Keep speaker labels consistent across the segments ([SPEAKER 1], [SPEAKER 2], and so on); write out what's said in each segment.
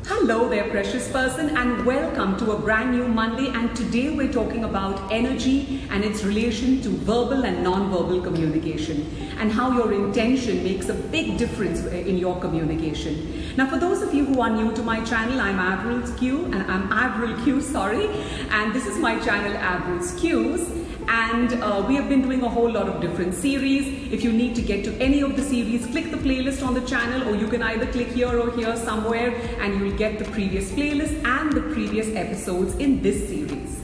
[SPEAKER 1] Hello there, precious person, and welcome to a brand new Monday. And today we're talking about energy and its relation to verbal and non-verbal communication, and how your intention makes a big difference in your communication. Now, for those of you who are new to my channel, I'm Avril Q, and this is my channel, Avril Q's. And we have been doing a whole lot of different series. If you need to get to any of the series, click the playlist on the channel, or you can either click here or here somewhere and you will get the previous playlist and the previous episodes in this series.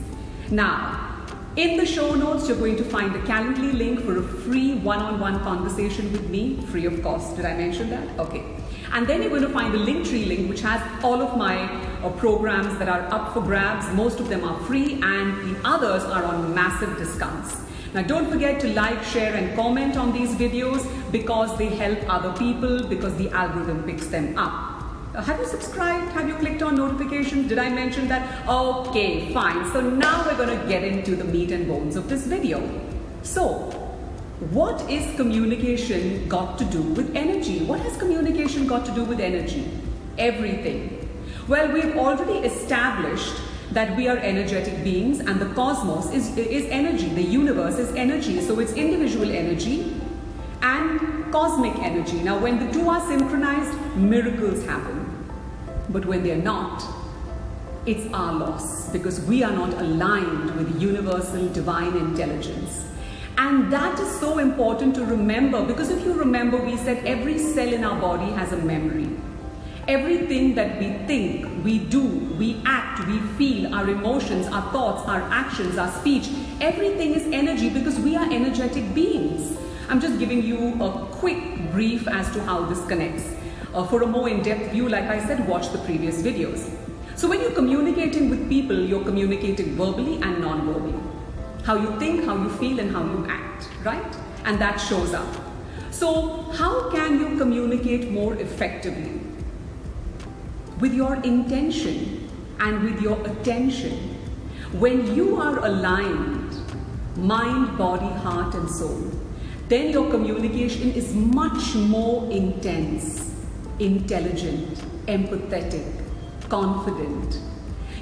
[SPEAKER 1] Now, in the show notes, you're going to find a Calendly link for a free one-on-one conversation with me, free of cost. Did I mention that? Okay. And then you're going to find the Linktree link, which has all of my programs that are up for grabs. Most of them are free, and the others are on massive discounts. Now, don't forget to like, share, and comment on these videos because they help other people, because the algorithm picks them up. Have you subscribed? Have you clicked on notifications? Did I mention that? Okay, fine. So now we're going to get into the meat and bones of this video. So, what is communication got to do with energy? What has communication got to do with energy? Everything. Well, we've already established that we are energetic beings, and the cosmos is energy. The universe is energy. So it's individual energy and cosmic energy. Now, when the two are synchronized, miracles happen. But when they're not, it's our loss, because we are not aligned with universal divine intelligence. And that is so important to remember, because if you remember, we said every cell in our body has a memory. Everything that we think, we do, we act, we feel, our emotions, our thoughts, our actions, our speech, everything is energy, because we are energetic beings. I'm just giving you a quick brief as to how this connects. For a more in-depth view, like I said, watch the previous videos. So when you're communicating with people, you're communicating verbally and non-verbally. How you think, how you feel, and how you act, right? And that shows up. So how can you communicate more effectively? With your intention and with your attention. When you are aligned, mind, body, heart, and soul, then your communication is much more intense, intelligent, empathetic, confident.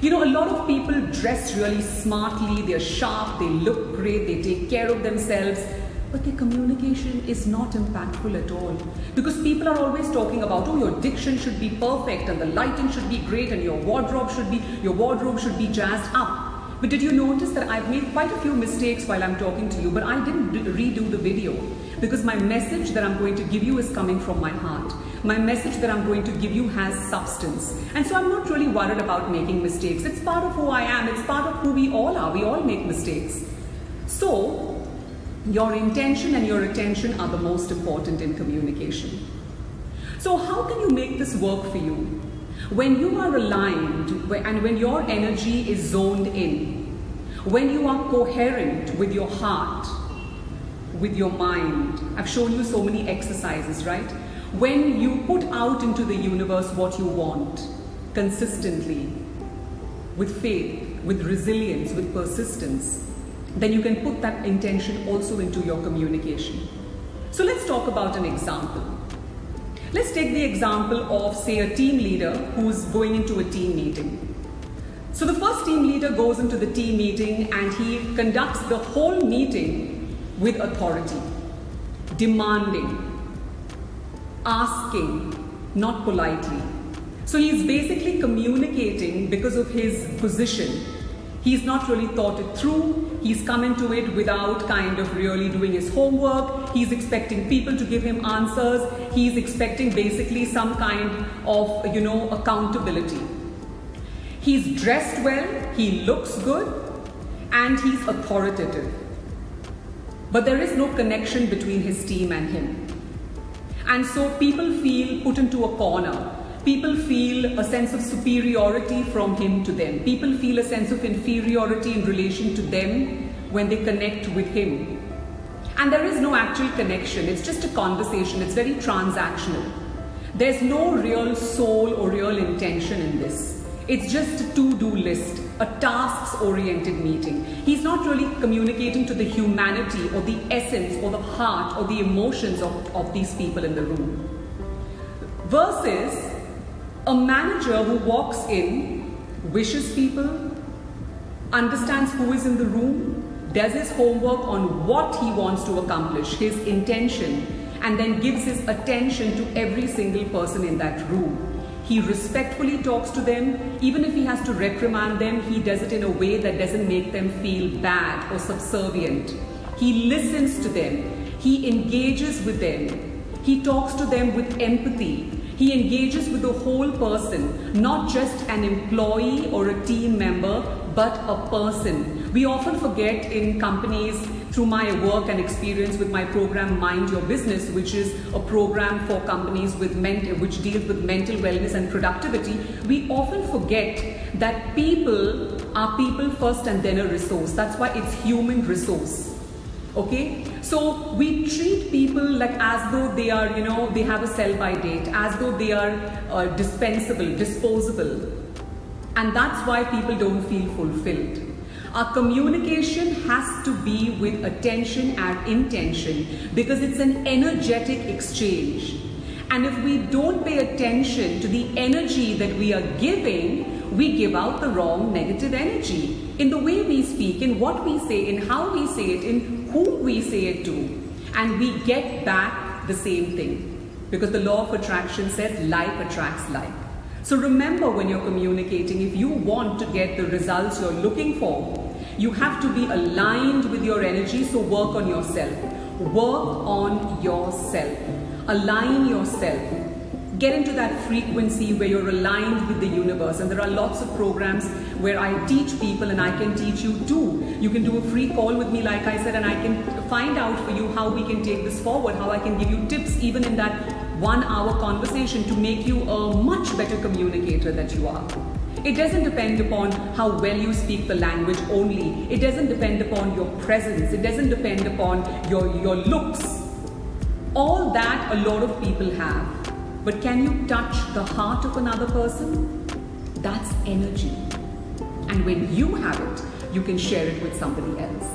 [SPEAKER 1] You know, a lot of people dress really smartly, they're sharp, they look great, they take care of themselves, but their communication is not impactful at all. Because people are always talking about, oh, your diction should be perfect, and the lighting should be great, and your wardrobe should be jazzed up. But did you notice that I've made quite a few mistakes while I'm talking to you, but I didn't redo the video, because my message that I'm going to give you is coming from my heart. My message that I'm going to give you has substance. And so I'm not really worried about making mistakes. It's part of who I am. It's part of who we all are. We all make mistakes. So, your intention and your attention are the most important in communication. So how can you make this work for you? When you are aligned and when your energy is zoned in, when you are coherent with your heart, with your mind. I've shown you so many exercises, right? When you put out into the universe what you want, consistently, with faith, with resilience, with persistence, then you can put that intention also into your communication. So let's talk about an example. Let's take the example of, say, a team leader who's going into a team meeting. So the first team leader goes into the team meeting and he conducts the whole meeting with authority, demanding, asking, not politely. So he's basically communicating because of his position. He's not really thought it through. He's come into it without kind of really doing his homework. He's expecting people to give him answers. He's expecting basically some kind of, accountability. He's dressed well, he looks good, and he's authoritative. But there is no connection between his team and him. And so people feel put into a corner. People feel a sense of superiority from him to them. People feel a sense of inferiority in relation to them when they connect with him. And there is no actual connection. It's just a conversation. It's very transactional. There's no real soul or real intention in this. It's just a to-do list, a tasks-oriented meeting. He's not really communicating to the humanity or the essence or the heart or the emotions of these people in the room. Versus A manager who walks in, wishes people, understands who is in the room, does his homework on what he wants to accomplish, his intention, and then gives his attention to every single person in that room. He respectfully talks to them. Even if he has to reprimand them, he does it in a way that doesn't make them feel bad or subservient. He listens to them. He engages with them. He talks to them with empathy. He engages with the whole person, not just an employee or a team member, but a person. We often forget in companies, through my work and experience with my program Mind Your Business, which is a program for companies which deals with mental wellness and productivity, we often forget that people are people first and then a resource. That's why it's human resource. Okay, so we treat people like as though they are, they have a sell-by date, as though they are dispensable, disposable. And that's why people don't feel fulfilled. Our communication has to be with attention and intention, because it's an energetic exchange. And if we don't pay attention to the energy that we are giving, we give out the wrong negative energy in the way we speak, in what we say, in how we say it, in whom we say it to. And we get back the same thing, because the law of attraction says like attracts like. So remember, when you're communicating, if you want to get the results you're looking for, you have to be aligned with your energy. So work on yourself. Work on yourself. Align yourself. Get into that frequency where you're aligned with the universe. And there are lots of programs where I teach people, and I can teach you too. You can do a free call with me, like I said, and I can find out for you how we can take this forward, how I can give you tips even in that 1 hour conversation to make you a much better communicator that you are. It doesn't depend upon how well you speak the language only. It doesn't depend upon your presence. It doesn't depend upon your looks. All that a lot of people have. But can you touch the heart of another person? That's energy. And when you have it, you can share it with somebody else.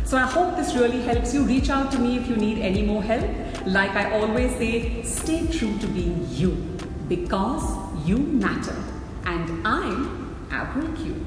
[SPEAKER 1] So I hope this really helps you. Reach out to me if you need any more help. Like I always say, stay true to being you, because you matter. And I'm Avril Q.